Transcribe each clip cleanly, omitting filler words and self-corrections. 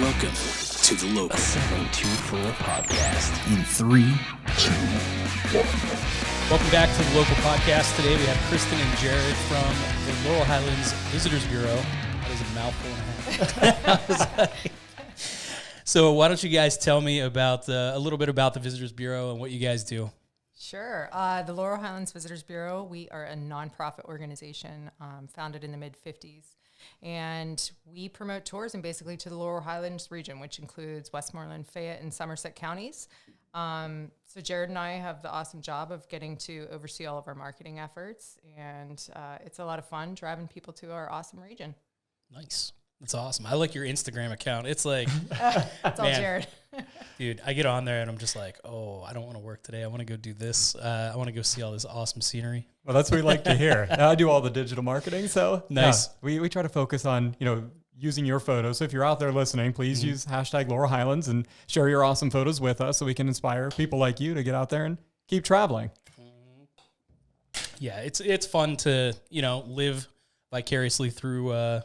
Welcome to the Local. A 724 podcast. In 3, 2, 1. Welcome back to the Local podcast. Today we have Kristin and Jared from the Laurel Highlands Visitors Bureau. That is a mouthful and a half. So why don't you guys tell me about a little bit about the Visitors Bureau and what you guys do? Sure. The Laurel Highlands Visitors Bureau, we are a nonprofit organization founded in the mid-50s. And we promote tourism basically to the Laurel Highlands region, which includes Westmoreland, Fayette, and Somerset counties. So Jared and I have the awesome job of getting to oversee all of our marketing efforts. And it's a lot of fun driving people to our awesome region. Nice. That's awesome. I like your Instagram account. It's like, it's all Jared. Dude, I get on there and I'm just like, oh, I don't want to work today. I want to go do this. I want to go see all this awesome scenery. Well, that's what we like to hear. I do all the digital marketing, so nice. We try to focus on, using your photos. So if you're out there listening, please use hashtag Laurel Highlands and share your awesome photos with us so we can inspire people like you to get out there and keep traveling. Yeah, it's fun to, live vicariously through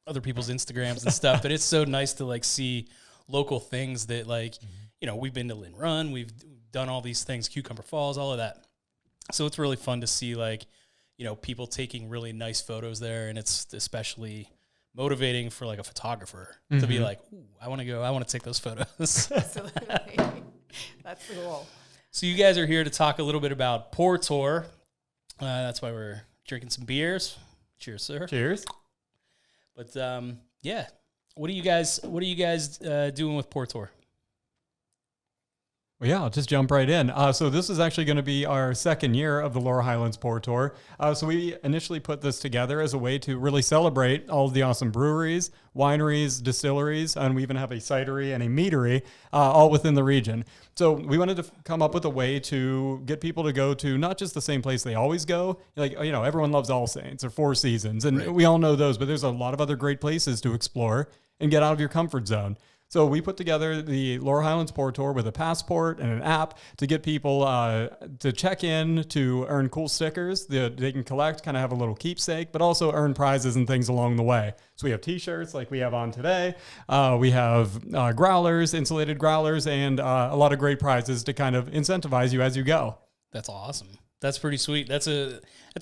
other people's Instagrams and stuff, but it's so nice to like see local things that we've been to Lynn Run, we've done all these things, Cucumber Falls, all of that. So it's really fun to see people taking really nice photos there, and it's especially motivating for like a photographer to be like, ooh, I want to take those photos. Absolutely. That's the goal. So you guys are here to talk a little bit about Pour Tour. That's why we're drinking some beers. Cheers, sir. Cheers. But what are you guys doing with Pour Tour? Well, yeah, I'll just jump right in. So this is actually going to be our second year of the Laurel Highlands Pour Tour. So we initially put this together as a way to really celebrate all of the awesome breweries, wineries, distilleries, and we even have a cidery and a meadery all within the region. So we wanted to come up with a way to get people to go to not just the same place they always go. Everyone loves All Saints or Four Seasons, and we all know those, but there's a lot of other great places to explore and get out of your comfort zone. So we put together the Laurel Highlands Pour Tour with a passport and an app to get people to check in, to earn cool stickers that they can collect, kind of have a little keepsake, but also earn prizes and things along the way. So we have T-shirts like we have on today. We have growlers, insulated growlers, and a lot of great prizes to kind of incentivize you as you go. That's awesome. That's pretty sweet. That's a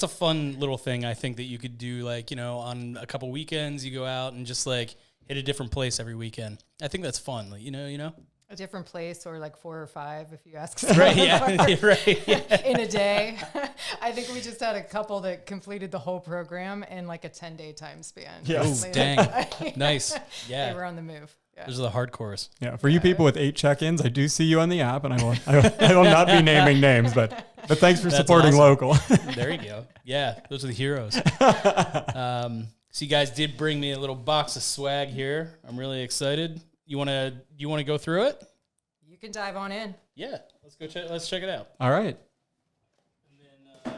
fun little thing I think that you could do on a couple weekends. You go out and just hit a different place every weekend. I think that's fun. A different place, or like 4 or 5, if you ask. Right, yeah, right. Yeah. In a day. I think we just had a couple that completed the whole program in like a 10-day time span. Yes. Oh, dang. Nice. Yeah. They were on the move. Yeah. Those are the hardcores. Yeah, for you people with 8 check-ins, I do see you on the app, and I will not be naming names, but thanks for supporting awesome. local. There you go. Yeah, those are the heroes. So you guys did bring me a little box of swag here. I'm really excited. You wanna go through it? You can dive on in. Yeah, let's check it out. All right. And then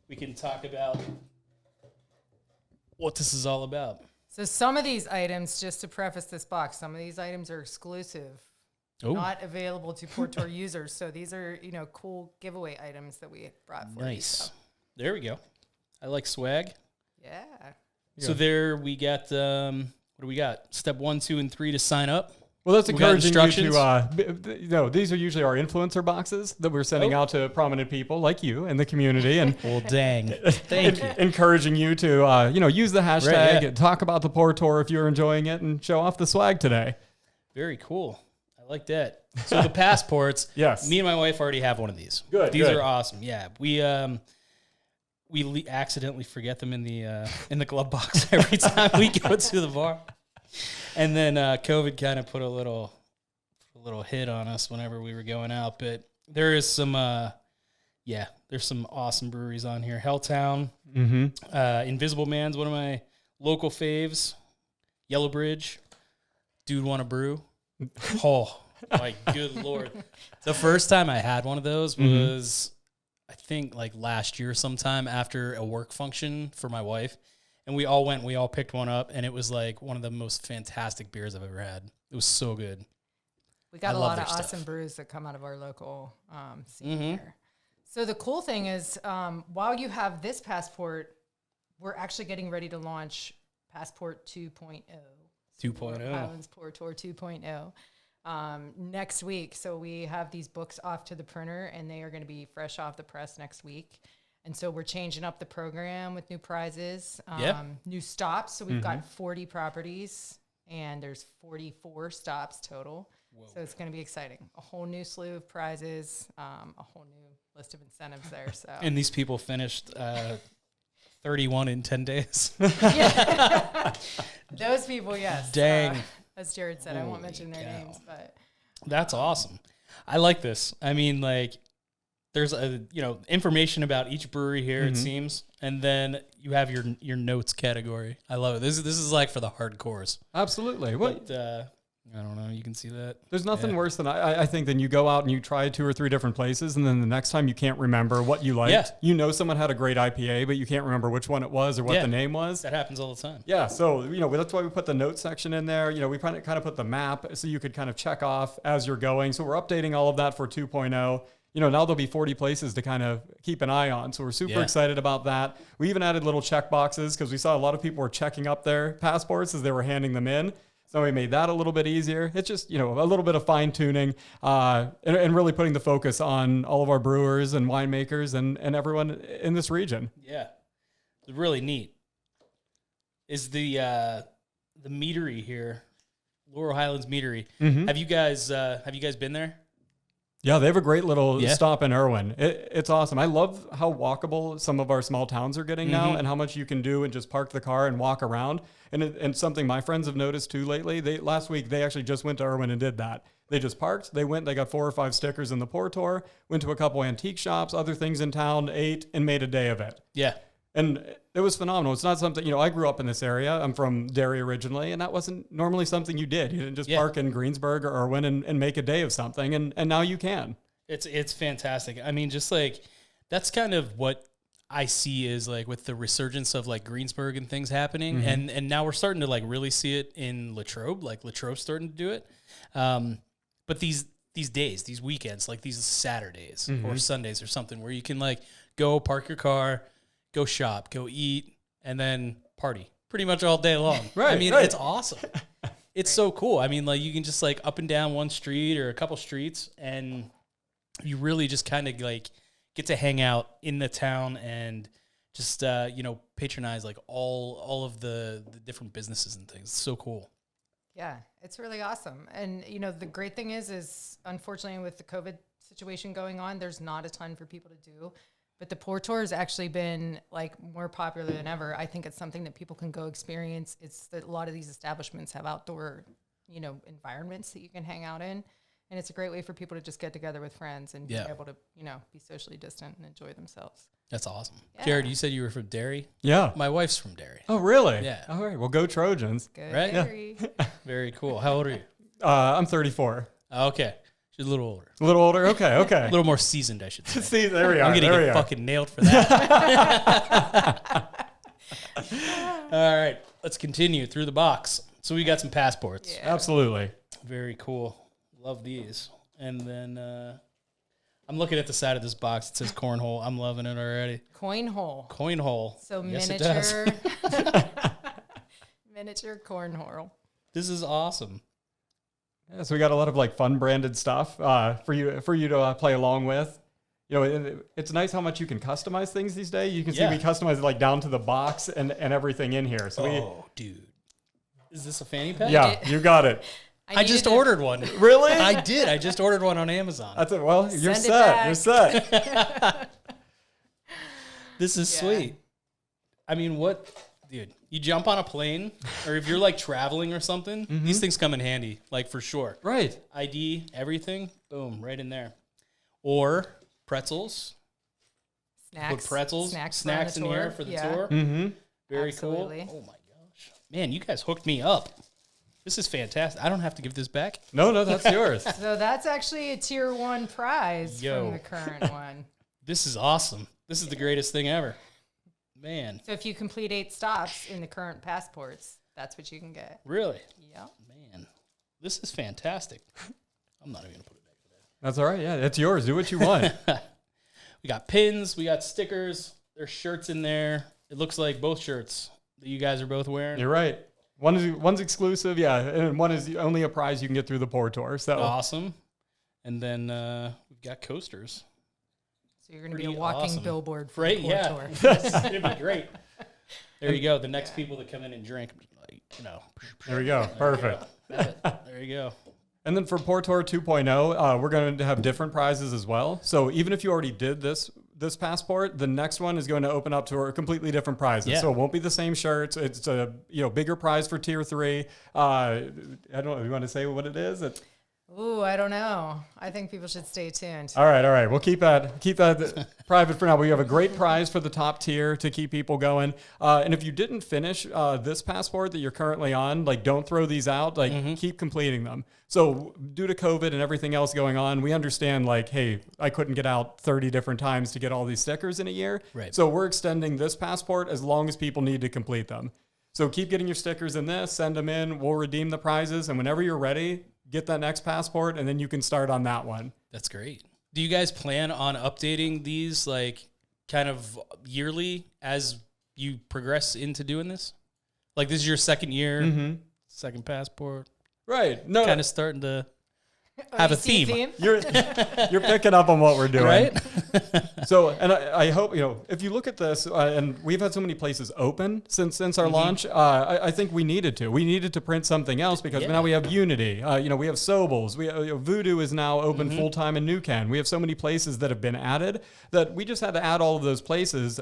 we can talk about what this is all about. So some of these items, just to preface this box, some of these items are exclusive, not available to Pour Tour users. So these are, cool giveaway items that we brought for you. Nice. So. There we go. I like swag. Yeah. So there we got, what do we got? Step 1, 2, and 3 to sign up. Well, that's encouraging you to, these are usually our influencer boxes that we're sending out to prominent people like you in the community. And well, dang. Thank you. Encouraging you to, use the hashtag, and talk about the Pour Tour if you're enjoying it, and show off the swag today. Very cool. I like that. So the passports, yes. Me and my wife already have one of these. Good. These are awesome. Yeah. We accidentally forget them in the glove box every time we go to the bar. And then COVID kind of put a little hit on us whenever we were going out. But there is some, there's some awesome breweries on here. Helltown, Invisible Man's one of my local faves. Yellow Bridge, Dude Wanna Brew. Oh, my good Lord. The first time I had one of those was, I think, last year sometime after a work function for my wife. And we all picked one up, and it was one of the most fantastic beers I've ever had. It was so good. We got a lot of awesome brews that come out of our local scene here. So the cool thing is, while you have this passport, we're actually getting ready to launch Passport 2.0. 2.0. Highlands Pour Tour 2.0. Next week. So we have these books off to the printer, and they are going to be fresh off the press next week. And so we're changing up the program with new prizes, new stops. So we've got 40 properties, and there's 44 stops total. Whoa. So it's going to be exciting. A whole new slew of prizes, a whole new list of incentives there. So And these people finished 31 in 10 days. Those people, yes. Dang. As Jared said, I won't Holy mention their cow. names, but That's awesome. I like this. I mean, like, there's information about each brewery here, it seems, and then you have your notes category. I love it. This is like for the hardcores. Absolutely. Well, But, I don't know. You can see that. there's nothing worse than I think than you go out and you try 2 or 3 different places, and then the next time you can't remember what you liked. Yeah. You know someone had a great IPA, but you can't remember which one it was or what the name was. That happens all the time. Yeah, so that's why we put the notes section in there. We kind of put the map so you could kind of check off as you're going. So we're updating all of that for 2.0. Now there'll be 40 places to kind of keep an eye on. So we're super excited about that. We even added little check boxes because we saw a lot of people were checking up their passports as they were handing them in. So we made that a little bit easier. It's just, a little bit of fine tuning and really putting the focus on all of our brewers and winemakers and everyone in this region. Yeah. It's really neat. Is the meadery here, Laurel Highlands Meadery. Have you guys been there? Yeah, they have a great little stop in Irwin. It's awesome. I love how walkable some of our small towns are getting now and how much you can do and just park the car and walk around. And something my friends have noticed too lately, last week they actually just went to Irwin and did that. They just parked, they got 4 or 5 stickers in the Pour Tour, went to a couple antique shops, other things in town, ate, and made a day of it. Yeah. And it was phenomenal. It's not something, I grew up in this area. I'm from Derry originally, and that wasn't normally something you did. You didn't just park in Greensburg or Irwin and make a day of something, and now you can. It's fantastic. I mean, just like, that's kind of what I see is like with the resurgence of like Greensburg and things happening. And now we're starting to like really see it in Latrobe, like Latrobe's starting to do it. But these days, these weekends, like these Saturdays or Sundays or something where you can like go park your car, go shop, go eat, and then party pretty much all day long. Right. I mean, it's awesome. It's so cool. I mean, like you can just like up and down one street or a couple streets and you really just kind of like get to hang out in the town and just, patronize like all of the different businesses and things. It's so cool. yeah, it's really awesome. And, the great thing is unfortunately with the COVID situation going on, there's not a ton for people to do. But the Pour Tour has actually been like more popular than ever. I think it's something that people can go experience. It's that a lot of these establishments have outdoor, environments that you can hang out in. And it's a great way for people to just get together with friends and be able to, be socially distant and enjoy themselves. That's awesome. Yeah. Jared, you said you were from Derry? Yeah. My wife's from Derry. Oh, really? Yeah. All right. Well, go Trojans. Good. Right? Yeah. Very. Very cool. How old are you? I'm 34. Okay. She's a little older. A little older? Okay. A little more seasoned, I should say. See, there we are. I'm going to there we get are. fucking nailed for that. All right. Let's continue through the box. So we got some passports. Yeah. Absolutely. Very cool. Love these. And then I'm looking at the side of this box. It says cornhole. I'm loving it already. Coin hole. Coin hole. So Yes, it does. miniature cornhole. This is awesome. Yeah, so we got a lot of like fun branded stuff for you to play along with. It's nice how much you can customize things these days. You can see we customize it like down to the box and everything in here. So dude. Is this a fanny pack? yeah, you got it. I just ordered one. Really? I did. I just ordered one on Amazon. That's it. Well, you're Send it set. back. You're set. This is Yeah. sweet. I mean, dude, you jump on a plane or if you're like traveling or something, these things come in handy, like for sure. Right. ID, everything, boom, right in there. Or pretzels. Snacks. Put pretzels, snacks in here for the tour. Mm-hmm. Very Absolutely. cool. Oh my gosh. Man, you guys hooked me up. This is fantastic. I don't have to give this back. No, that's yours. So that's actually a tier 1 prize Yo. from the current one. This is awesome. This is the greatest thing ever. Man, So if you complete 8 stops in the current passports, that's what you can get. really? Yep. Man, this is fantastic. I'm not even going to put it back today. That's all right. Yeah, it's yours. Do what you want. We got pins. We got stickers. There's shirts in there. It looks like both shirts that you guys are both wearing. You're right. One's exclusive, yeah, and one is only a prize you can get through the Pour Tour. So Awesome. And then we've got coasters. So you're going to be a Pretty walking awesome. billboard for Right? the Pour Yeah. Tour. It's going to be great. There you go. The next people that come in and drink, like, there we go. Perfect. there you go. And then for Pour Tour 2.0, we're going to have different prizes as well. So even if you already did this passport, the next one is going to open up to a completely different prizes. Yeah. So it won't be the same shirts. It's a bigger prize for tier 3. I don't know. You want to say what it is? Ooh, I don't know. I think people should stay tuned. All right. We'll keep that private for now. We have a great prize for the top tier to keep people going. And if you didn't finish this passport that you're currently on, like, don't throw these out. Like, keep completing them. So due to COVID and everything else going on, we understand, like, hey, I couldn't get out 30 different times to get all these stickers in a year. Right. So we're extending this passport as long as people need to complete them. So keep getting your stickers in this, send them in. We'll redeem the prizes. And whenever you're ready, get that next passport, and then you can start on that one. That's great. Do you guys plan on updating these, like, kind of yearly as you progress into doing this? Like, this is your second year, second passport, Right. No, kind of starting to have a theme. You're picking up on what we're doing. Right? So, and I hope, if you look at this, and we've had so many places open since our launch, I think we needed to print something else because now we have Unity, we have Sobles, Voodoo is now open full-time in New Ken. We have so many places that have been added that we just had to add all of those places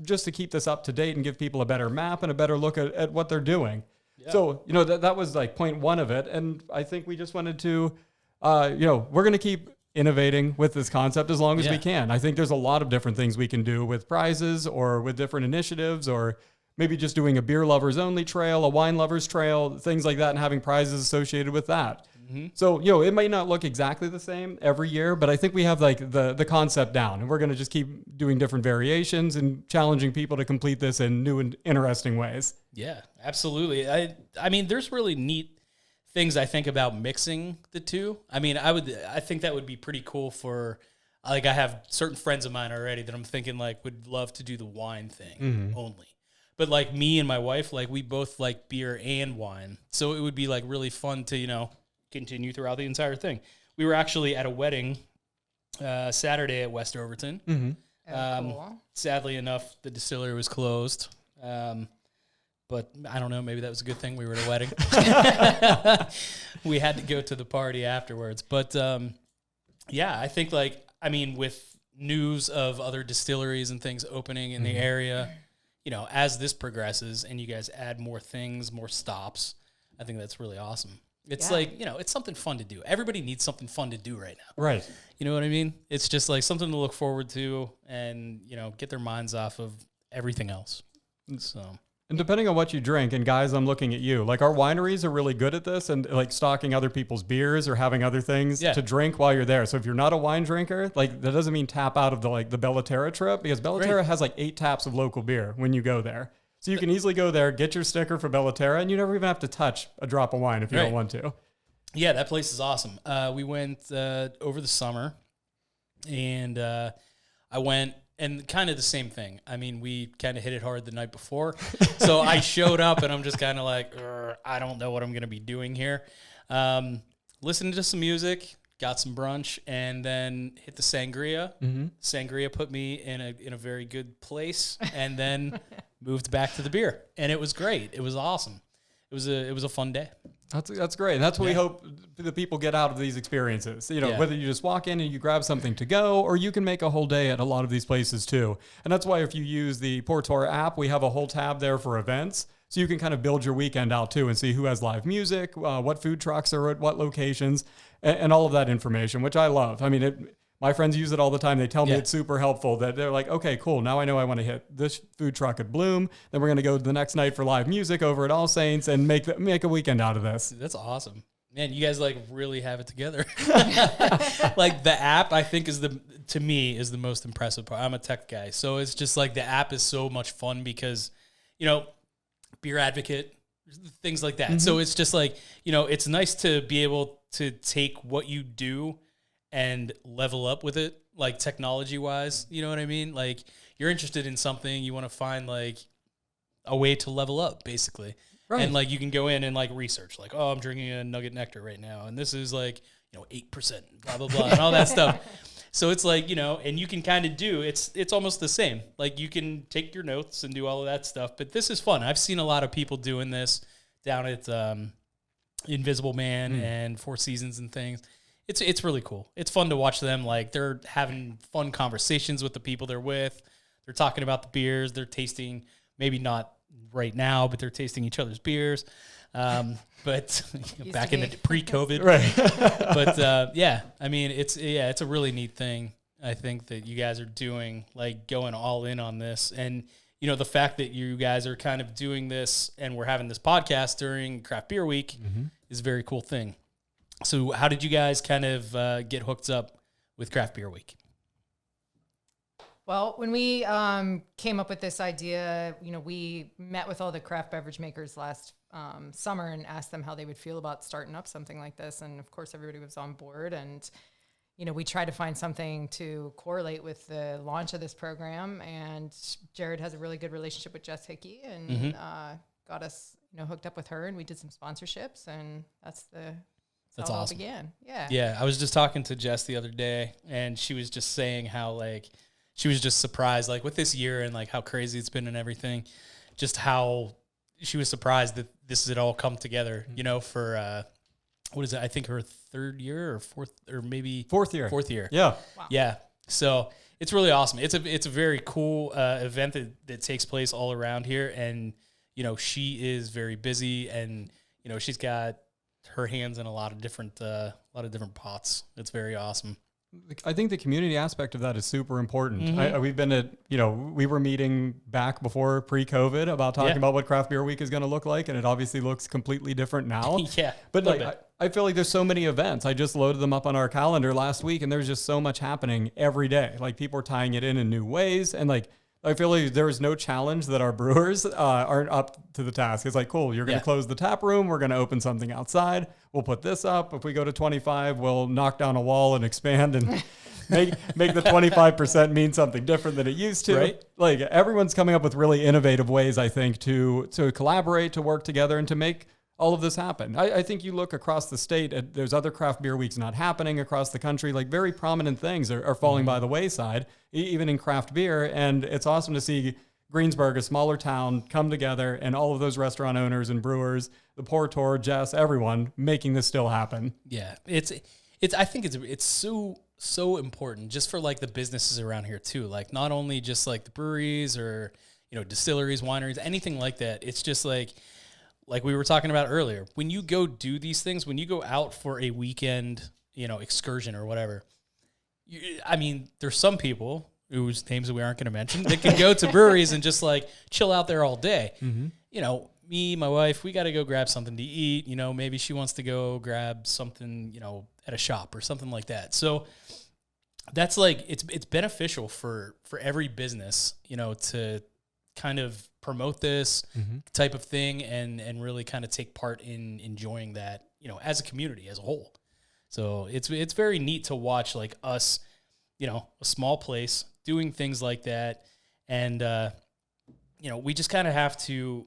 just to keep this up to date and give people a better map and a better look at what they're doing. Yeah. So, that was like point one of it. And I think we just wanted to, we're going to keep innovating with this concept as long as we can. I think there's a lot of different things we can do with prizes or with different initiatives, or maybe just doing a beer lovers only trail, a wine lovers trail, things like that, and having prizes associated with that. So, it might not look exactly the same every year, but I think we have like the concept down, and we're going to just keep doing different variations and challenging people to complete this in new and interesting ways. Yeah, absolutely. I mean, there's really neat things I think about mixing the two. I mean, I think that would be pretty cool for, like, I have certain friends of mine already that I'm thinking, like, would love to do the wine thing only. But, like, me and my wife, like, we both like beer and wine. So it would be, like, really fun to, continue throughout the entire thing. We were actually at a wedding Saturday at West Overton. Cool. Sadly enough, the distillery was closed. But I don't know, maybe that was a good thing. We were at a wedding. We had to go to the party afterwards. But I think, with news of other distilleries and things opening in the area, as this progresses and you guys add more things, more stops, I think that's really awesome. It's it's something fun to do. Everybody needs something fun to do right now. Right. You know what I mean? It's just like something to look forward to and, get their minds off of everything else. So... And depending on what you drink, and guys, I'm looking at you, like, our wineries are really good at this and like stocking other people's beers or having other things to drink while you're there. So if you're not a wine drinker, like, that doesn't mean tap out of the Bellaterra trip, because Bellaterra has like 8 taps of local beer when you go there. So you can easily go there, get your sticker for Bellaterra, and you never even have to touch a drop of wine if you don't want to. Yeah, that place is awesome. We went over the summer, and I went... And kind of the same thing. I mean, we kind of hit it hard the night before. So I showed up and I'm just kind of like, I don't know what I'm going to be doing here. Listening to some music, got some brunch, and then hit the sangria. Sangria put me in a very good place, and then moved back to the beer. And it was great. It was awesome. It was a fun day. That's great. And that's what we hope the people get out of these experiences. Whether you just walk in and you grab something to go, or you can make a whole day at a lot of these places too. And that's why if you use the Pour Tour app, we have a whole tab there for events. So you can kind of build your weekend out too and see who has live music, what food trucks are at what locations, and all of that information, which I love. I mean, my friends use it all the time. They tell me it's super helpful, that they're like, okay, cool. Now I know I want to hit this food truck at Bloom. Then we're going to go the next night for live music over at All Saints and make a weekend out of this. That's awesome. Man, you guys really have it together. Like, the app, I think to me is the most impressive part. I'm a tech guy. So it's just like the app is so much fun because, Beer Advocate, things like that. So it's just like, it's nice to be able to take what you do and level up with it, like, technology wise, you know what I mean? Like, you're interested in something, you want to find like a way to level up, basically. Right. And like you can go in and like research, like, oh, I'm drinking a Nugget Nectar right now, and this is like 8%, blah blah blah, and all that stuff. So it's like, and you can kind of do it's almost the same. Like you can take your notes and do all of that stuff, but this is fun. I've seen a lot of people doing this down at Invisible Man and Four Seasons and things. It's really cool. It's fun to watch them. Like they're having fun conversations with the people they're with. They're talking about the beers. They're tasting, maybe not right now, but they're tasting each other's beers. But back in the pre-COVID, Right. But yeah, I mean, it's a really neat thing. I think that you guys are doing, like going all in on this, and the fact that you guys are kind of doing this, and we're having this podcast during Craft Beer Week is a very cool thing. So, how did you guys kind of get hooked up with Craft Beer Week? Well, when we came up with this idea, we met with all the craft beverage makers last summer and asked them how they would feel about starting up something like this. And of course, everybody was on board. And, we tried to find something to correlate with the launch of this program. And Jared has a really good relationship with Jess Hickey and got us, hooked up with her. And we did some sponsorships. And that's That's how awesome. it all began. Yeah. Yeah, I was just talking to Jess the other day, and she was just saying how, like, she was just surprised, like, with this year and, like, how crazy it's been and everything, just how she was surprised that this had all come together, for, what is it? I think her third year or fourth, or maybe Fourth year. Yeah. Wow. Yeah. So it's really awesome. It's a very cool event that takes place all around here. And, she is very busy, and, she's got her hands in a lot of different pots. It's very awesome. I think the community aspect of that is super important. We've been at, we were meeting back before pre-COVID about talking about what Craft Beer Week is going to look like, and it obviously looks completely different now. Yeah, but like, I feel like there's so many events. I just loaded them up on our calendar last week, and there's just so much happening every day. Like people are tying it in new ways, and like I feel like there is no challenge that our brewers aren't up to the task. It's like, cool, you're going to close the tap room. We're going to open something outside. We'll put this up. If we go to 25, we'll knock down a wall and expand and make the 25% mean something different than it used to. Right. Like everyone's coming up with really innovative ways, I think, to collaborate, to work together, and to make all of this happen. I think you look across the state, there's other craft beer weeks not happening across the country. Like very prominent things are falling by the wayside, even in craft beer. And it's awesome to see Greensburg, a smaller town, come together, and all of those restaurant owners and brewers, the Portor, Jess, everyone making this still happen. Yeah, it's. I think it's so important just for like the businesses around here too. Like not only just like the breweries or distilleries, wineries, anything like that. It's just like we were talking about earlier. When you go do these things, when you go out for a weekend, excursion or whatever, there's some people whose names we aren't going to mention that can go to breweries and just like chill out there all day. Me, my wife, we got to go grab something to eat. Maybe she wants to go grab something, at a shop or something like that. So that's like, it's beneficial for every business, to kind of promote this type of thing and really kind of take part in enjoying that, as a community as a whole. So it's very neat to watch like us, a small place doing things like that. And, we just kind of have to,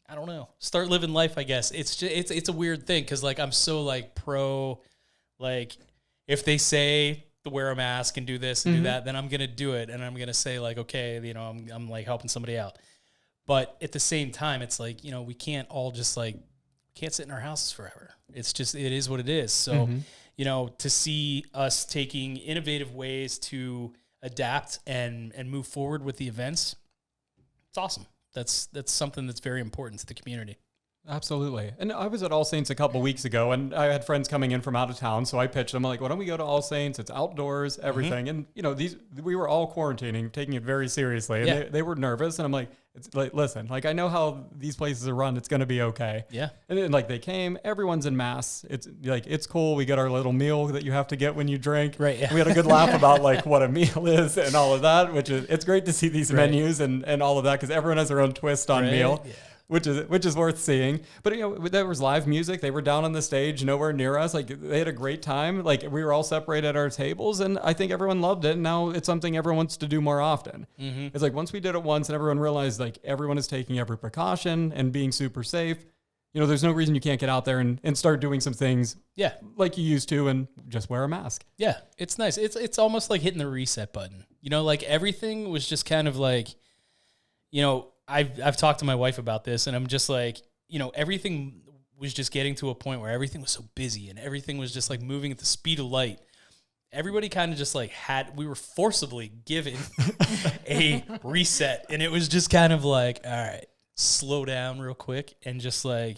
I don't know, start living life, I guess. It's just, it's a weird thing. Cause like, I'm so like pro, like if they say to wear a mask and do this and do that, then I'm going to do it. And I'm going to say like, okay, I'm like helping somebody out. But at the same time, it's like, we can't all just like, can't sit in our houses forever. It's just, it is what it is. So, to see us taking innovative ways to adapt and move forward with the events, it's awesome. That's something that's very important to the community. Absolutely. And I was at All Saints a couple weeks ago, and I had friends coming in from out of town, so I pitched them, like, why don't we go to All Saints? It's outdoors, everything. And, we were all quarantining, taking it very seriously, and they were nervous, and I'm like, it's like, listen, like, I know how these places are run. It's going to be okay. Yeah. And then, like, they came, everyone's in masks. It's like, it's cool. We got our little meal that you have to get when you drink. Right. Yeah. We had a good laugh about, like, what a meal is and all of that, which is, it's great to see these menus and all of that, because everyone has their own twist on meal. Yeah. which is worth seeing. But there was live music. They were down on the stage, nowhere near us. Like they had a great time. Like we were all separated at our tables, and I think everyone loved it. And now it's something everyone wants to do more often. Mm-hmm. It's like once we did it once, and everyone realized like everyone is taking every precaution and being super safe. There's no reason you can't get out there and start doing some things like you used to and just wear a mask. Yeah, it's nice. It's almost like hitting the reset button. Like everything was just kind of like, I've talked to my wife about this, and I'm just like, everything was just getting to a point where everything was so busy and everything was just like moving at the speed of light. Everybody kind of just like we were forcibly given a reset, and it was just kind of like, all right, slow down real quick and just like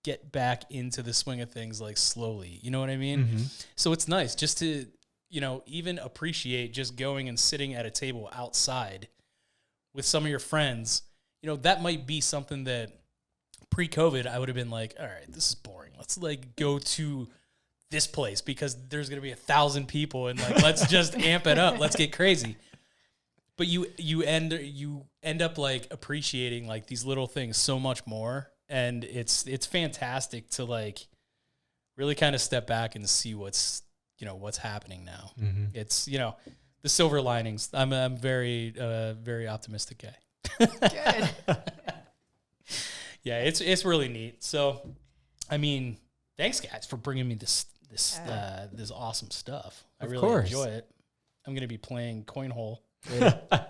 get back into the swing of things like slowly. You know what I mean? Mm-hmm. So it's nice just to, even appreciate just going and sitting at a table outside with some of your friends. That might be something that pre-COVID I would have been like, all right, this is boring. Let's like go to this place because there's going to be 1,000 people and like, let's just amp it up. Let's get crazy. But you end up like appreciating like these little things so much more, and it's fantastic to like really kind of step back and see what's happening now. Mm-hmm. It's the silver linings. I'm very very optimistic guy. Good. Yeah, it's really neat. So, I mean, thanks guys for bringing me this awesome stuff. I really enjoy it. I'm gonna be playing Coinhole. The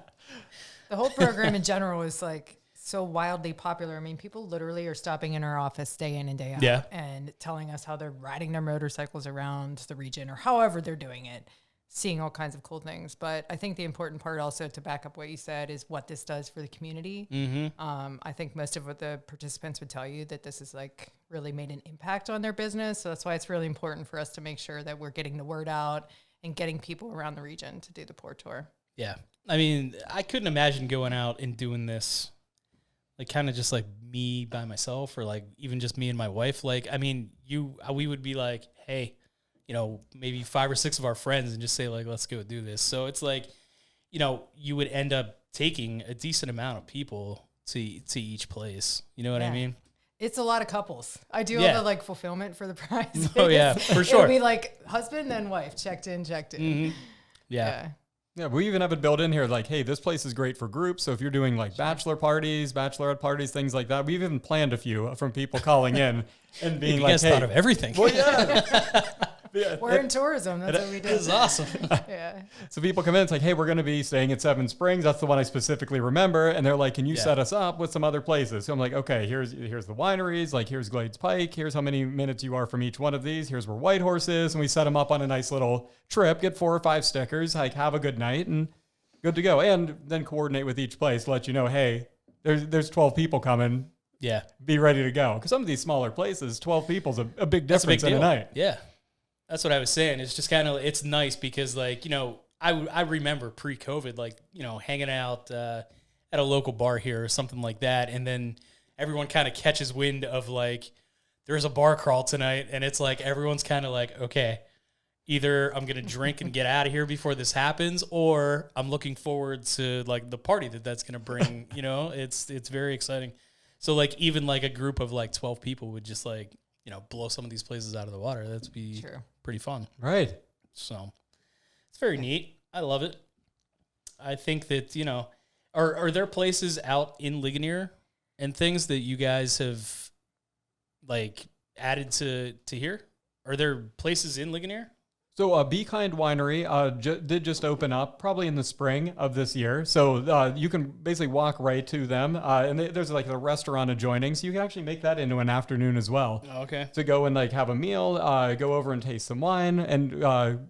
whole program in general is like so wildly popular. I mean, people literally are stopping in our office day in and day out and telling us how they're riding their motorcycles around the region or however they're doing it, seeing all kinds of cool things. But I think the important part also to back up what you said is what this does for the community. Mm-hmm. I think most of what the participants would tell you that this is like really made an impact on their business. So that's why it's really important for us to make sure that we're getting the word out and getting people around the region to do the Port Tour. Yeah. I mean, I couldn't imagine going out and doing this, like kind of just like me by myself or like even just me and my wife. Like, I mean, we would be like, hey, maybe 5 or 6 of our friends and just say like, let's go do this. So it's like, you would end up taking a decent amount of people to each place. You know what I mean? It's a lot of couples. I do all the like fulfillment for the prize. Oh yeah, for sure. It'll be like husband then wife, checked in. Mm-hmm. Yeah, we even have it built in here like, hey, this place is great for groups. So if you're doing like bachelor parties, bachelorette parties, things like that, we've even planned a few from people calling in and being you like, guys hey, thought of everything. Well, yeah. We're in tourism. That's what we do. It's awesome. Yeah. So people come in, it's like, hey, we're going to be staying at Seven Springs. That's the one I specifically remember. And they're like, can you set us up with some other places? So I'm like, okay, here's the wineries. Like, here's Glades Pike. Here's how many minutes you are from each one of these. Here's where Whitehorse is. And we set them up on a nice little trip, get 4 or 5 stickers, like have a good night and good to go. And then coordinate with each place to let you know, hey, there's 12 people coming. Yeah. Be ready to go. Because some of these smaller places, 12 people's a big difference in a night. Yeah. That's what I was saying. It's just kind of, it's nice because like, I remember pre-COVID, like, hanging out at a local bar here or something like that. And then everyone kind of catches wind of like, there's a bar crawl tonight. And it's like, everyone's kind of like, okay, either I'm going to drink and get out of here before this happens, or I'm looking forward to like the party that's going to bring, it's very exciting. So like, even like a group of like 12 people would just like, blow some of these places out of the water. That'd be pretty fun. Right. So it's very neat. I love it. I think that, are there places out in Ligonier and things that you guys have like added to here? Are there places in Ligonier? So Be Kind Winery did just open up probably in the spring of this year. So you can basically walk right to them. And there's like a restaurant adjoining. So you can actually make that into an afternoon as well. Oh, okay. To go and like have a meal, go over and taste some wine and,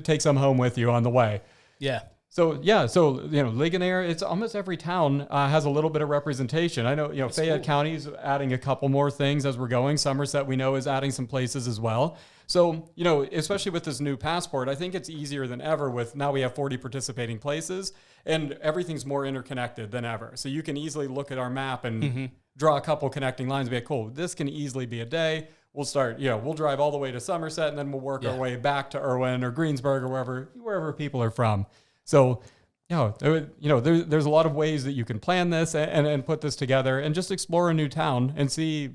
take some home with you on the way. Yeah. So Ligonier, it's almost every town has a little bit of representation. I know, Fayette County's adding a couple more things as we're going. Somerset, we know, is adding some places as well. So, especially with this new passport, I think it's easier than ever with now we have 40 participating places and everything's more interconnected than ever. So you can easily look at our map and draw a couple connecting lines and be like, cool, this can easily be a day. We'll start, we'll drive all the way to Somerset and then we'll work our way back to Irwin or Greensburg or wherever people are from. So there's a lot of ways that you can plan this and put this together and just explore a new town and see,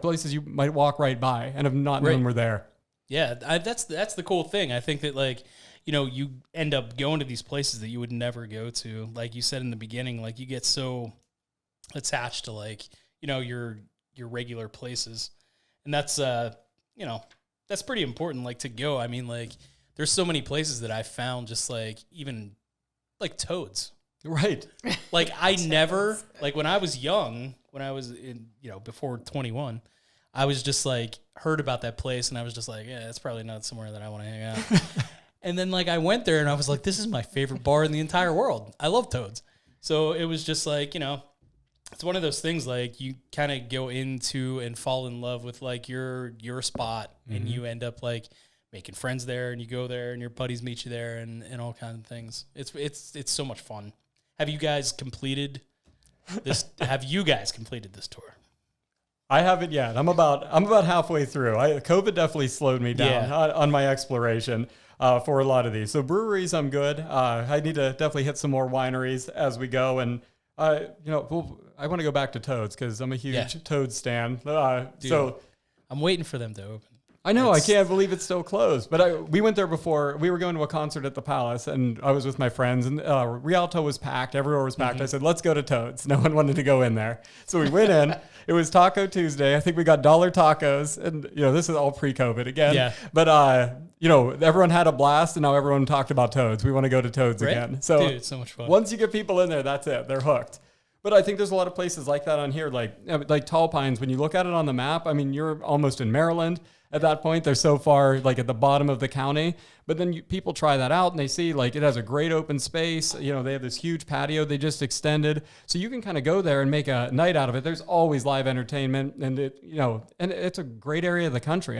places you might walk right by and have not known were there. Yeah, that's the cool thing. I think that like, you end up going to these places that you would never go to. Like you said in the beginning, like you get so attached to like, your regular places. And that's, that's pretty important, like to go. I mean, like there's so many places that I found just like even like toads. Right. Like I never, like when I was young, when I was in, before 21, I was just like heard about that place and I was just like, yeah, that's probably not somewhere that I want to hang out. And then like I went there and I was like, this is my favorite bar in the entire world. I love toads. So it was just like, it's one of those things like you kind of go into and fall in love with like your spot and you end up like making friends there and you go there and your buddies meet you there and all kinds of things. It's so much fun. Have you guys completed this tour? I haven't yet. I'm about halfway through. COVID definitely slowed me down on my exploration for a lot of these. So breweries, I'm good. I need to definitely hit some more wineries as we go. And, I want to go back to Toads because I'm a huge Toad stan. Dude, so I'm waiting for them to open. I know. I can't believe it's still closed. But we went there before. We were going to a concert at the Palace, and I was with my friends, and Rialto was packed. Everywhere was packed. I said, let's go to Toads. No one wanted to go in there. So we went in. It was Taco Tuesday. I think we got $1 tacos. And, this is all pre-COVID again. Yeah. But, everyone had a blast, and now everyone talked about Toads. We want to go to Toads again. So, dude, it's so much fun. Once you get people in there, that's it. They're hooked. But I think there's a lot of places like that on here, like Tall Pines. When you look at it on the map, I mean, you're almost in Maryland at that point. They're so far like at the bottom of the county. But then people try that out and they see like it has a great open space. They have this huge patio they just extended. So you can kind of go there and make a night out of it. There's always live entertainment and and it's a great area of the country.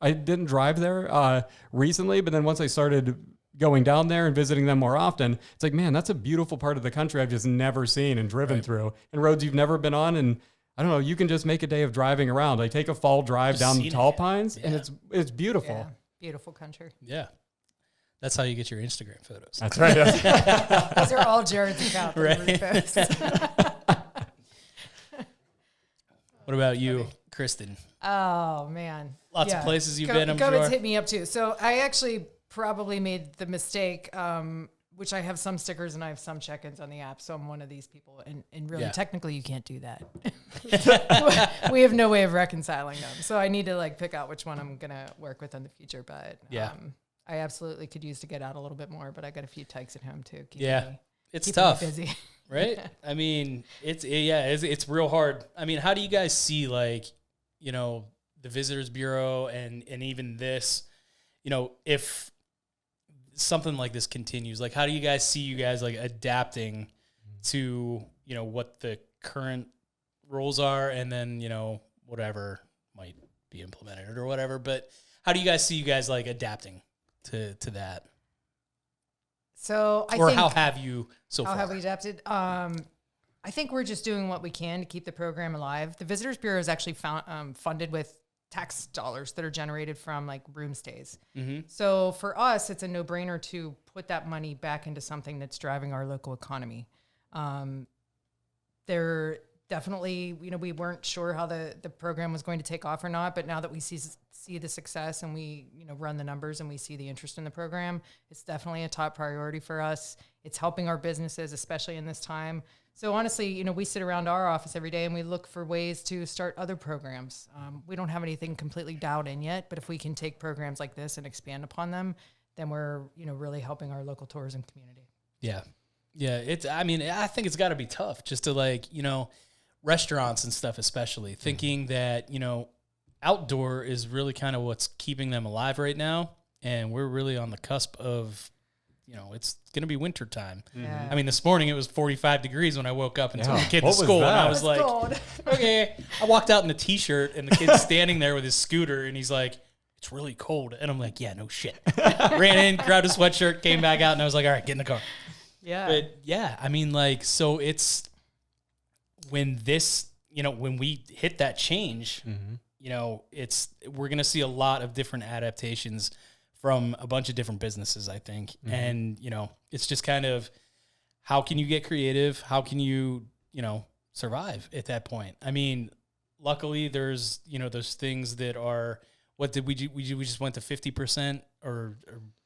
I didn't drive there recently, but then once I started going down there and visiting them more often, it's like, man, that's a beautiful part of the country I've just never seen and driven through, and roads you've never been on. And I don't know, you can just make a day of driving around. Like take a fall drive down the Tall Pines, and it's beautiful. Yeah, beautiful country. Yeah. That's how you get your Instagram photos. That's right. Those are all Jared's account. Right. What about you, Kristin? Oh, man. Lots of places you've been, I'm sure. COVID's hit me up too. So I actually probably made the mistake, which I have some stickers and I have some check-ins on the app. So I'm one of these people. And really, technically, you can't do that. We have no way of reconciling them. So I need to like pick out which one I'm going to work with in the future. But I absolutely could use to get out a little bit more. But I got a few tykes at home too. It's tough. Me busy. Right? I mean, it's real hard. I mean, how do you guys see like, the Visitors Bureau and even this, if something like this continues, like how do you guys see you guys like adapting to, what the current rules are and then, whatever might be implemented or whatever, but how do you guys see you guys like adapting to that? So how have you so far? How have we adapted? I think we're just doing what we can to keep the program alive. The Visitors Bureau is actually funded with tax dollars that are generated from like room stays. Mm-hmm. So for us, it's a no-brainer to put that money back into something that's driving our local economy. There definitely, we weren't sure how the program was going to take off or not, but now that we see the success and we, run the numbers and we see the interest in the program, it's definitely a top priority for us. It's helping our businesses, especially in this time. So honestly, we sit around our office every day and we look for ways to start other programs. We don't have anything completely dialed in yet, but if we can take programs like this and expand upon them, then we're, really helping our local tourism community. Yeah. Yeah. I think it's gotta be tough just to like, restaurants and stuff, especially thinking that, outdoor is really kind of what's keeping them alive right now. And we're really on the cusp of, it's going to be winter time. Yeah. I mean, this morning it was 45 degrees when I woke up and took the kid to school. And I was like, okay. I walked out in a t-shirt and the kid's standing there with his scooter and he's like, it's really cold. And I'm like, yeah, no shit. Ran in, grabbed a sweatshirt, came back out and I was like, all right, get in the car. Yeah. But yeah, I mean, like, so it's when this, when we hit that change, we're going to see a lot of different adaptations from a bunch of different businesses, I think. Mm-hmm. And, it's just kind of how can you get creative? How can you, survive at that point? I mean, luckily there's, those things that are, what did we do? We just went to 50% or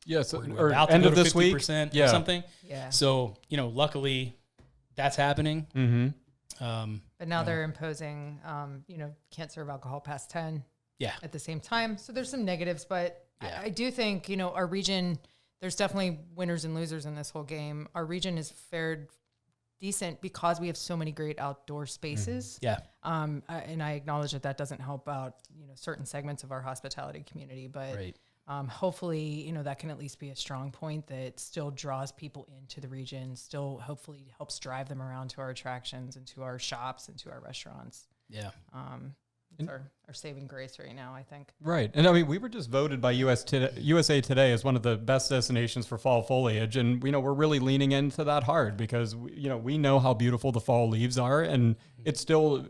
Yes, or or about to end go of to this 50% week. or something. Yeah. So, luckily that's happening. Mm-hmm. But now they're imposing, can't serve alcohol past 10 Yeah. at the same time. So there's some negatives, but Yeah. I do think, our region, there's definitely winners and losers in this whole game. Our region has fared decent because we have so many great outdoor spaces. Yeah. And I acknowledge that doesn't help out, certain segments of our hospitality community, but Right. hopefully, that can at least be a strong point that still draws people into the region, still hopefully helps drive them around to our attractions and to our shops and to our restaurants. Yeah. It's our saving grace right now, I think. Right. And I mean, we were just voted by USA Today as one of the best destinations for fall foliage. And, we're really leaning into that hard because, we know how beautiful the fall leaves are. And it's still,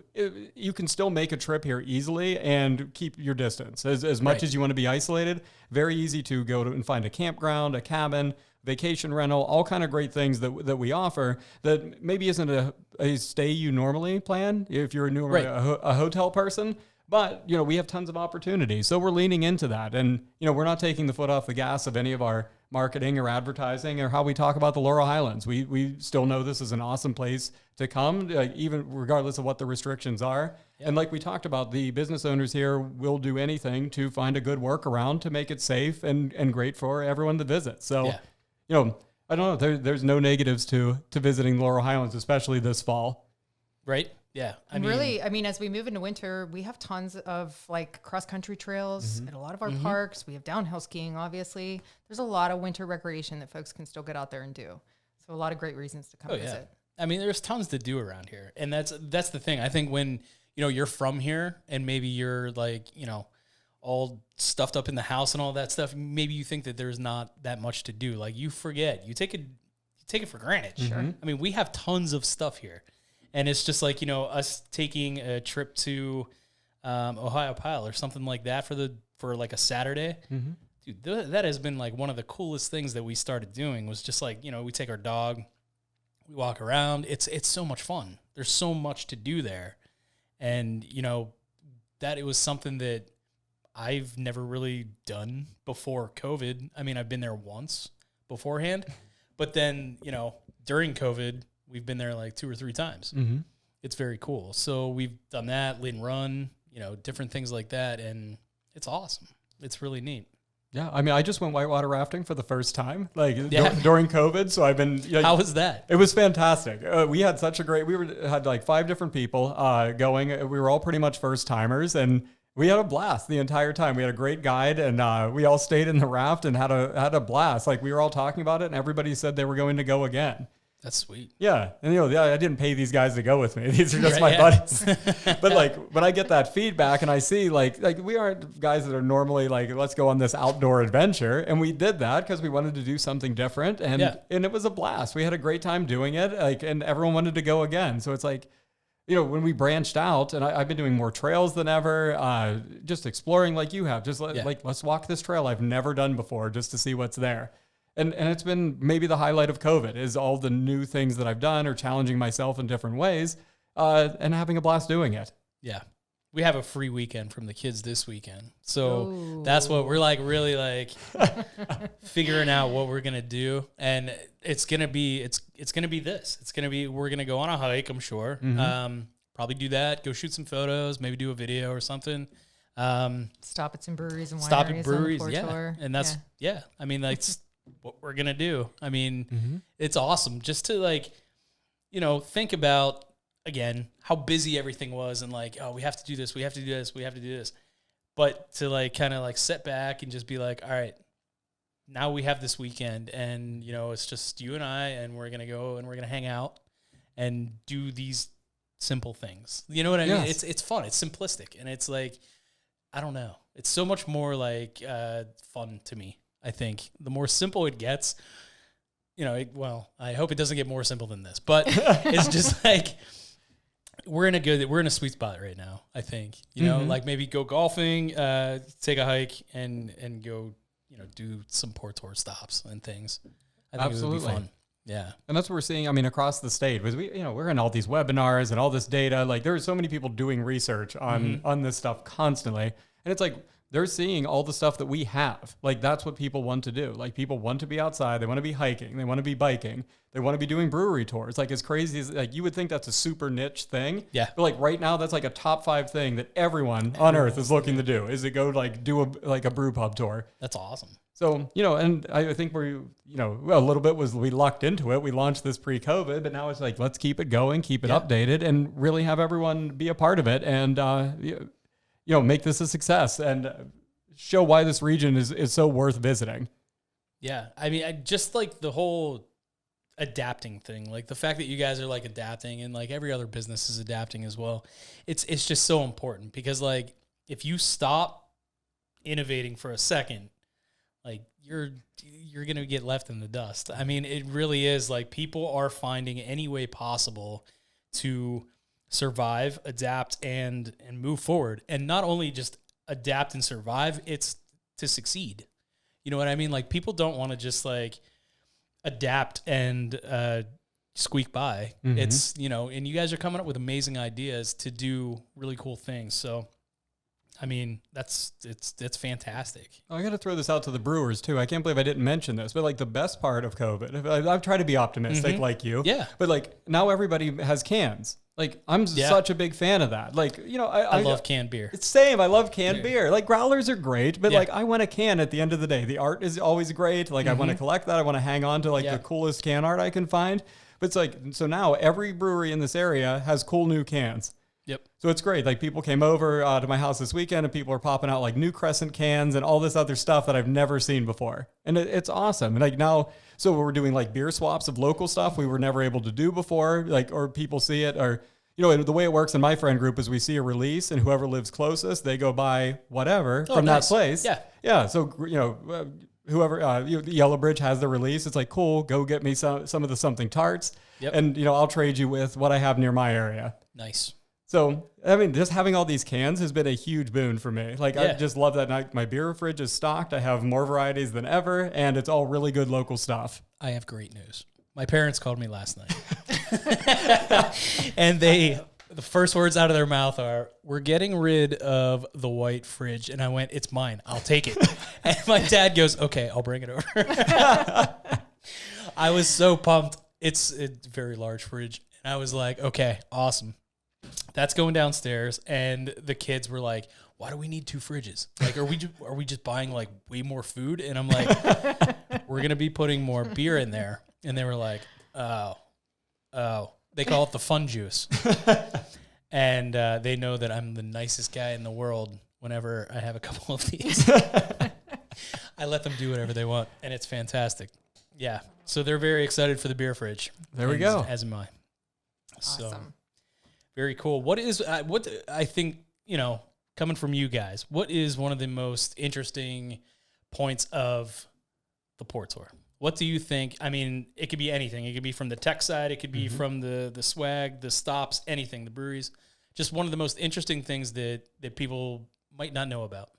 you can still make a trip here easily and keep your distance as much Right. as you want to be isolated. Very easy to go to and find a campground, a cabin, vacation rental, all kind of great things that we offer that maybe isn't a stay you normally plan if you're normally Right. a hotel person. But, we have tons of opportunities. So we're leaning into that. And, we're not taking the foot off the gas of any of our marketing or advertising or how we talk about the Laurel Highlands. We still know this is an awesome place to come, even regardless of what the restrictions are. Yep. And like we talked about, the business owners here will do anything to find a good workaround to make it safe and great for everyone to visit. So, I don't know. There's no negatives to visiting Laurel Highlands, especially this fall. Right. Yeah. I mean, as we move into winter, we have tons of cross country trails at a lot of our parks. We have downhill skiing, obviously. There's a lot of winter recreation that folks can still get out there and do. So a lot of great reasons to come visit. I mean, there's tons to do around here. And that's the thing. I think when, you're from here and maybe you're all stuffed up in the house and all that stuff, maybe you think that there's not that much to do. Like you forget, you take it for granted. Sure. I mean, we have tons of stuff here. And it's just like, us taking a trip to Ohio Pile or something like that for like a Saturday. Mm-hmm. Dude, that has been like one of the coolest things that we started doing was just like, we take our dog, we walk around. It's so much fun. There's so much to do there. And, that it was something that I've never really done before COVID. I mean, I've been there once beforehand, but then, during COVID, we've been there like 2 or 3 times. Mm-hmm. It's very cool. So we've done that, Lynn Run, different things like that. And it's awesome. It's really neat. Yeah. I mean, I just went whitewater rafting for the first time, Yeah. during COVID. So I've been, How was that? It was fantastic. We had such a great, had like 5 different people going. We were all pretty much first timers and we had a blast the entire time. We had a great guide and we all stayed in the raft and had a blast. Like we were all talking about it and everybody said they were going to go again. That's sweet. Yeah. And, I didn't pay these guys to go with me. These are just Right, my yeah. buddies. But when I get that feedback and I see like we aren't guys that are normally let's go on this outdoor adventure. And we did that because we wanted to do something different. And it was a blast. We had a great time doing it. And everyone wanted to go again. So it's like, when we branched out and I've been doing more trails than ever, just exploring like you have, just let's walk this trail I've never done before just to see what's there. And it's been maybe the highlight of COVID is all the new things that I've done or challenging myself in different ways and having a blast doing it. Yeah. We have a free weekend from the kids this weekend. So that's what we're really figuring out what we're going to do. And it's going to be, it's going to be this. It's going to be, we're going to go on a hike, I'm sure. Mm-hmm. Probably do that, go shoot some photos, maybe do a video or something. Stop at some breweries and wineries. Stop at breweries, on the yeah. tour. And that's, I mean, that's what we're going to do. I mean, it's awesome just to think about, again, how busy everything was and we have to do this, we have to do this, we have to do this. But to kind of sit back and just be like, all right, now we have this weekend and, it's just you and I, and we're going to go and we're going to hang out and do these simple things. You know what I mean? Yes. It's fun. It's simplistic. And it's I don't know. It's so much more fun to me. I think the more simple it gets, I hope it doesn't get more simple than this, but it's just we're in a sweet spot right now. I think, maybe go golfing, take a hike and go, do some Port Tour stops and things. I think it would be fun. Yeah. And that's what we're seeing, I mean, across the state. Because we're in all these webinars and all this data. Like, there are so many people doing research on this stuff constantly. And it's like, they're seeing all the stuff that we have. Like, that's what people want to do. Like, people want to be outside. They want to be hiking. They want to be biking. They want to be doing brewery tours. Like, as crazy as, like, you would think that's a super niche thing. Yeah. But, like, right now, that's like a top 5 thing that everyone on earth is looking to do, is to go, like, do a brew pub tour. That's awesome. So, and I think a little bit was we lucked into it. We launched this pre-COVID, but now it's like, let's keep it going, keep it updated, and really have everyone be a part of it, and make this a success and show why this region is so worth visiting. Yeah. I mean, I just like the whole adapting thing, like the fact that you guys are like adapting, and like every other business is adapting as well. It's just so important, because like if you stop innovating for a second, like you're going to get left in the dust. I mean, it really is like people are finding any way possible to survive, adapt, and move forward. And not only just adapt and survive, it's to succeed. You know what I mean? Like, people don't want to just like adapt and squeak by. Mm-hmm. It's, and you guys are coming up with amazing ideas to do really cool things. So, I mean, it's fantastic. I got to throw this out to the brewers too. I can't believe I didn't mention this, but like the best part of COVID, I've tried to be optimistic like you. Yeah. But like now everybody has cans. Like, I'm such a big fan of that. Like, I love canned beer. It's same. I love canned beer. Like, growlers are great, but like I want a can at the end of the day. The art is always great. Like, I want to collect that. I want to hang on to like the coolest can art I can find. But it's like, so now every brewery in this area has cool new cans. Yep. So it's great. Like, people came over to my house this weekend, and people are popping out like New Crescent cans and all this other stuff that I've never seen before. And it's awesome. And like now, so we're doing like beer swaps of local stuff we were never able to do before, like, or people see it, or, the way it works in my friend group is we see a release, and whoever lives closest, they go buy whatever from that place. Yeah. Yeah. So, whoever, Yellow Bridge has the release. It's like, cool, go get me some of the something tarts. Yep. And, I'll trade you with what I have near my area. Nice. So, I mean, just having all these cans has been a huge boon for me. Like, I just love that my beer fridge is stocked. I have more varieties than ever, and it's all really good local stuff. I have great news. My parents called me last night. And the first words out of their mouth are, "We're getting rid of the white fridge." And I went, "It's mine. I'll take it." And my dad goes, "Okay, I'll bring it over." I was so pumped. It's a very large fridge. And I was like, okay, awesome. That's going downstairs. And the kids were like, "Why do we need 2 fridges? Like, are we just buying like way more food?" And I'm like, "We're going to be putting more beer in there." And they were like, oh. They call it the fun juice. And they know that I'm the nicest guy in the world whenever I have a couple of these. I let them do whatever they want, and it's fantastic. Yeah. So they're very excited for the beer fridge. There we go. As am I. So, Awesome. very cool. What I think, coming from you guys, what is one of the most interesting points of the Port Tour? What do you think? I mean, it could be anything. It could be from the tech side. It could be from the swag, the stops, anything, the breweries. Just one of the most interesting things that people might not know about.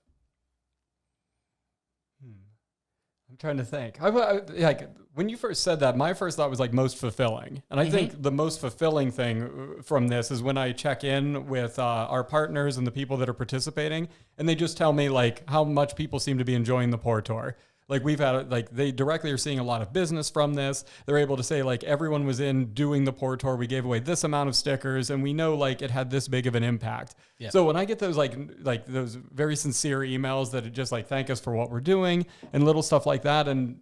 I'm trying to think. Like, when you first said that, my first thought was like most fulfilling. And I think the most fulfilling thing from this is when I check in with our partners and the people that are participating, and they just tell me like how much people seem to be enjoying the Port Tour. Like, we've had, like, they directly are seeing a lot of business from this. They're able to say, like, everyone was in doing the Port Tour. We gave away this amount of stickers, and we know, like, it had this big of an impact. Yeah. So when I get those, like those very sincere emails that are just, like, thank us for what we're doing and little stuff like that. And,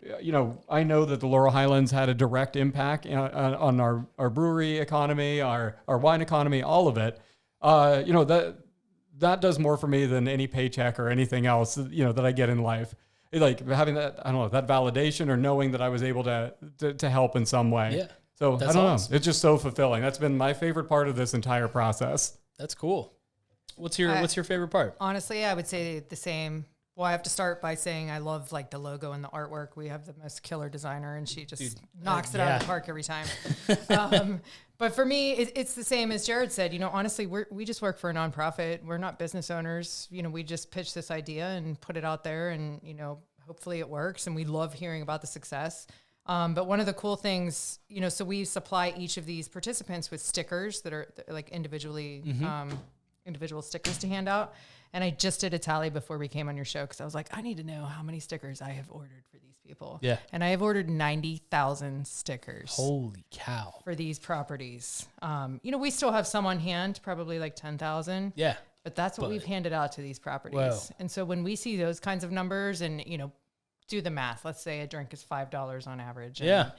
I know that the Laurel Highlands had a direct impact on our brewery economy, our wine economy, all of it. That does more for me than any paycheck or anything else, that I get in life. Like, having that, I don't know, that validation or knowing that I was able to help in some way. Yeah. So That's I don't awesome. know. It's just so fulfilling. That's been my favorite part of this entire process. That's cool. What's your favorite part? Honestly, I would say the same. Well, I have to start by saying I love like the logo and the artwork. We have the most killer designer, and she just knocks it out of the park every time. But for me, it's the same as Jared said. Honestly, we just work for a nonprofit. We're not business owners. We just pitch this idea and put it out there, and hopefully it works. And we love hearing about the success. But one of the cool things, so we supply each of these participants with stickers that are like individually, individual stickers to hand out. And I just did a tally before we came on your show because I was like, I need to know how many stickers I have ordered for these people. Yeah. And I have ordered 90,000 stickers. Holy cow. For these properties. We still have some on hand, probably like 10,000. Yeah. But that's what we've handed out to these properties. Whoa. And so when we see those kinds of numbers and, do the math, let's say a drink is $5 on average. Yeah.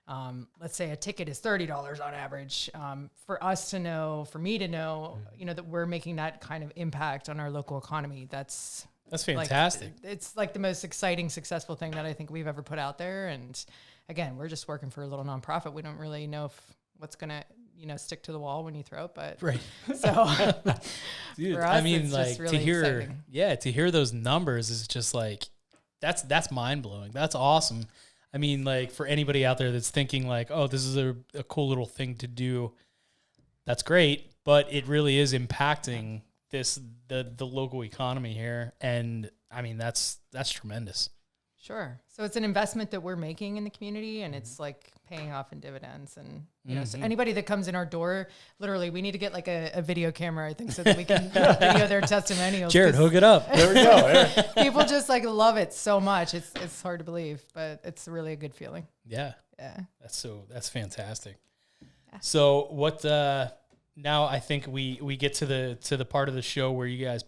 And, let's say a ticket is $30 on average. For us to know, for me to know, that we're making that kind of impact on our local economy, that's fantastic. It's like the most exciting, successful thing that I think we've ever put out there. And again, we're just working for a little nonprofit. We don't really know what's going to, stick to the wall when you throw it, but right. So Dude, for us, I mean, it's like just really to hear, exciting. to hear those numbers is just like, that's mind blowing. That's awesome. I mean, like for anybody out there that's thinking like, oh, this is a cool little thing to do. That's great, but it really is impacting the local economy here. And I mean, that's tremendous. Sure. So it's an investment that we're making in the community, and it's like paying off in dividends. And so anybody that comes in our door, literally, we need to get like a video camera, I think, so that we can video their testimonials. Jared, hook it up. There we go. People just like love it so much. It's hard to believe, but it's really a good feeling. Yeah. Yeah. That's fantastic. So what? Now I think we get to the part of the show where you guys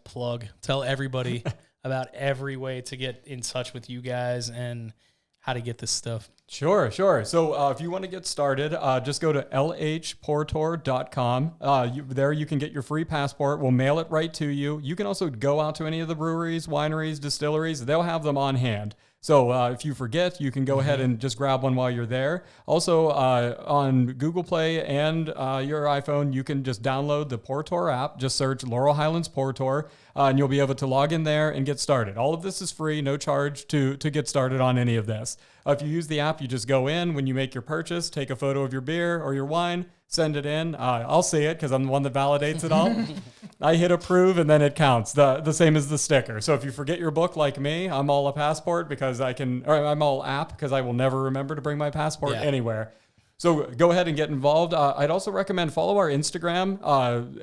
tell everybody about every way to get in touch with you guys and how to get this stuff. Sure. So if you want to get started, just go to lhportour.com. There you can get your free passport. We'll mail it right to you. You can also go out to any of the breweries, wineries, distilleries. They'll have them on hand. So if you forget, you can go ahead and just grab one while you're there. Also, on Google Play and your iPhone, you can just download the Portour app. Just search Laurel Highlands Portour, and you'll be able to log in there and get started. All of this is free, no charge to get started on any of this. If you use the app, you just go in. When you make your purchase, take a photo of your beer or your wine, send it in. I'll see it because I'm the one that validates it all. I hit approve and then it counts. The same as the sticker. So if you forget your book like me, I'm all a passport because I'm all app because I will never remember to bring my passport anywhere. So go ahead and get involved. I'd also recommend follow our Instagram,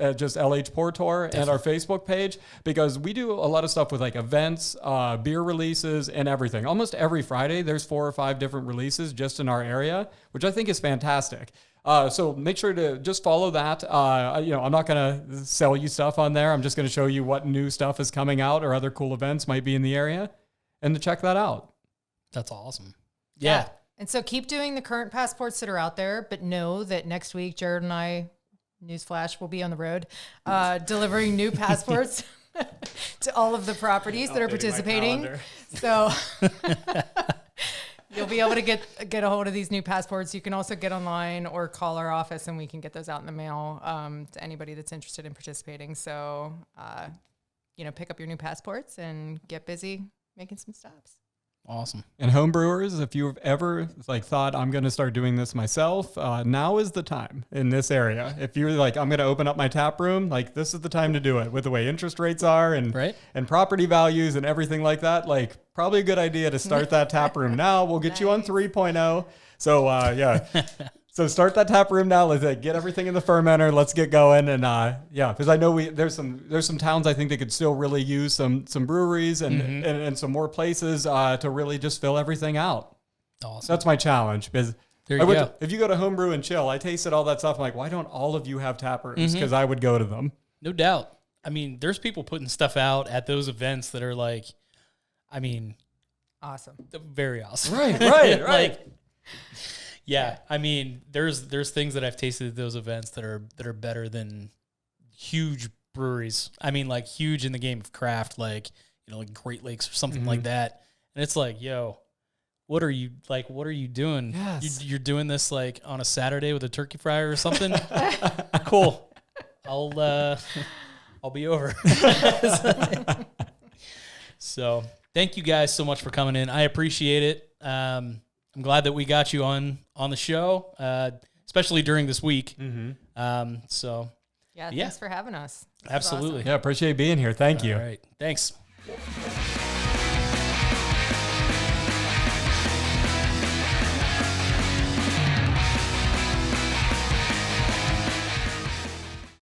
at just LH Portour, and our Facebook page, because we do a lot of stuff with like events, beer releases, and everything. Almost every Friday, there's 4 or 5 different releases just in our area, which I think is fantastic. So make sure to just follow that. I'm not going to sell you stuff on there. I'm just going to show you what new stuff is coming out or other cool events might be in the area, and to check that out. That's awesome. Yeah. And so keep doing the current passports that are out there, but know that next week, Jared and I, newsflash, will be on the road delivering new passports to all of the properties that are participating. So you'll be able to get a hold of these new passports. You can also get online or call our office, and we can get those out in the mail to anybody that's interested in participating. So, pick up your new passports and get busy making some stops. Awesome. And homebrewers, if you've ever thought I'm going to start doing this myself, now is the time in this area. If you're like, I'm going to open up my tap room, this is the time to do it with the way interest rates are and property values and everything like that. Probably a good idea to start that tap room now. We'll get you on 3.0. So So start that tap room now. Let's get everything in the fermenter. Let's get going. And because I know there's some towns I think they could still really use some breweries and some more places to really just fill everything out. Awesome. That's my challenge. Because there you go. If you go to Homebrew and Chill, I tasted all that stuff. I'm like, why don't all of you have tap rooms? Because I would go to them. No doubt. I mean, there's people putting stuff out at those events that are awesome. Very awesome. Right. Yeah, I mean, there's things that I've tasted at those events that are better than huge breweries. I mean, huge in the game of craft, like Great Lakes or something like that. And it's like, yo, what are you doing? Yes. You're doing this on a Saturday with a turkey fryer or something? Cool. I'll be over. So thank you guys so much for coming in. I appreciate it. I'm glad that we got you on the show, especially during this week. Thanks for having us. Absolutely. Yeah, appreciate being here. Thank you. All right. Thanks.